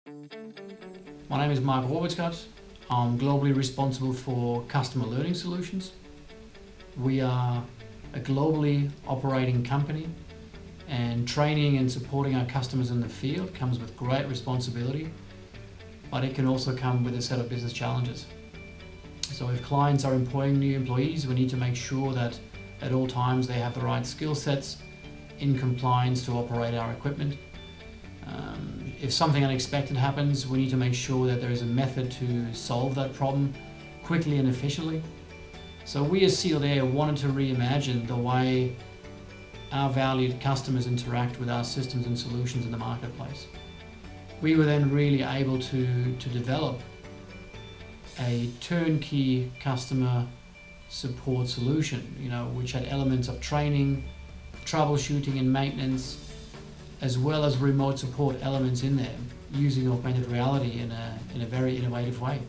My name is Mark Robertscott. I'm globally responsible for customer learning solutions. We are a globally operating company, and training and supporting our customers in the field comes with great responsibility, but it can also come with a set of business challenges. So if clients are employing new employees, we need to make sure that at all times they have the right skill sets in compliance to operate our equipment. If something unexpected happens, we need to make sure that there is a method to solve that problem quickly and efficiently. So we as Sealed Air wanted to reimagine the way our valued customers interact with our systems and solutions in the marketplace. We were then really able to develop a turnkey customer support solution, which had elements of training, troubleshooting and maintenance, as well as remote support elements in there, using augmented reality in a very innovative way.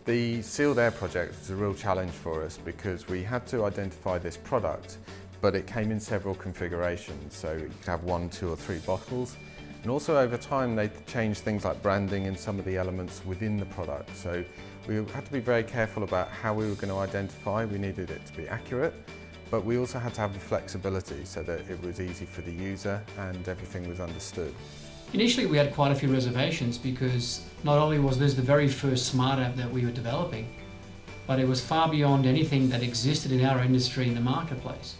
The Sealed Air project was a real challenge for us because we had to identify this product, but it came in several configurations, so you could have 1, 2 or 3 bottles. And also over time they changed things like branding and some of the elements within the product. So we had to be very careful about how we were going to identify. We needed it to be accurate, but we also had to have the flexibility so that it was easy for the user and everything was understood. Initially we had quite a few reservations because not only was this the very first smart app that we were developing, but it was far beyond anything that existed in our industry in the marketplace.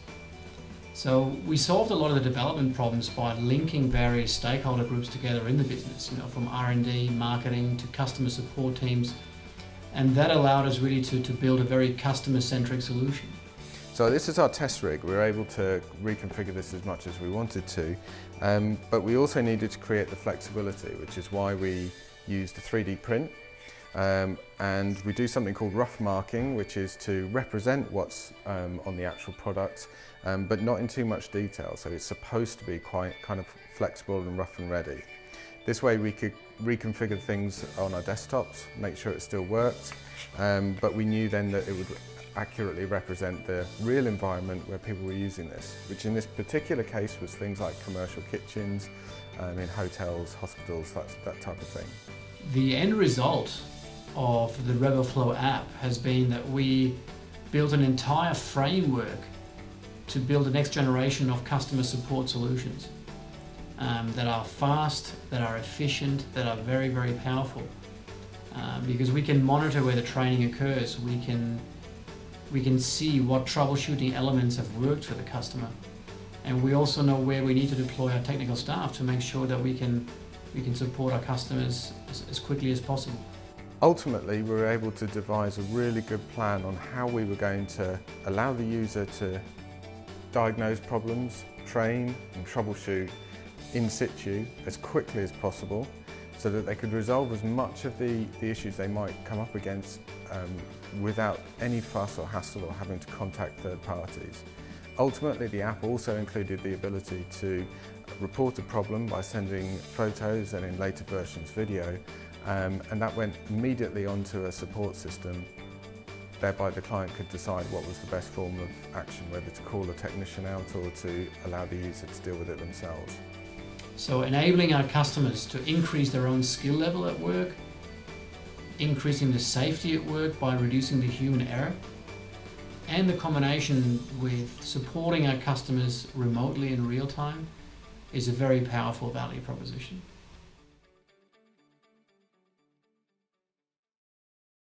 So we solved a lot of the development problems by linking various stakeholder groups together in the business, from R&D, marketing to customer support teams, and that allowed us really to build a very customer-centric solution. So this is our test rig. We were able to reconfigure this as much as we wanted to, but we also needed to create the flexibility, which is why we used a 3D print. And we do something called rough marking, which is to represent what's on the actual product, but not in too much detail. So it's supposed to be quite kind of flexible and rough and ready. This way we could reconfigure things on our desktops, make sure it still worked, but we knew then that it would accurately represent the real environment where people were using this, which in this particular case was things like commercial kitchens, in hotels, hospitals, that type of thing. The end result of the RevoFlow app has been that we built an entire framework to build the next generation of customer support solutions that are fast, that are efficient, that are very, very powerful. Because we can monitor where the training occurs, we can see what troubleshooting elements have worked for the customer, and we also know where we need to deploy our technical staff to make sure that we can support our customers as quickly as possible. Ultimately, we were able to devise a really good plan on how we were going to allow the user to diagnose problems, train and troubleshoot in situ as quickly as possible, so that they could resolve as much of the issues they might come up against without any fuss or hassle or having to contact third parties. Ultimately, the app also included the ability to report a problem by sending photos and in later versions video, and that went immediately onto a support system. Thereby the client could decide what was the best form of action, whether to call a technician out or to allow the user to deal with it themselves. So enabling our customers to increase their own skill level at work, increasing the safety at work by reducing the human error, and the combination with supporting our customers remotely in real time is a very powerful value proposition.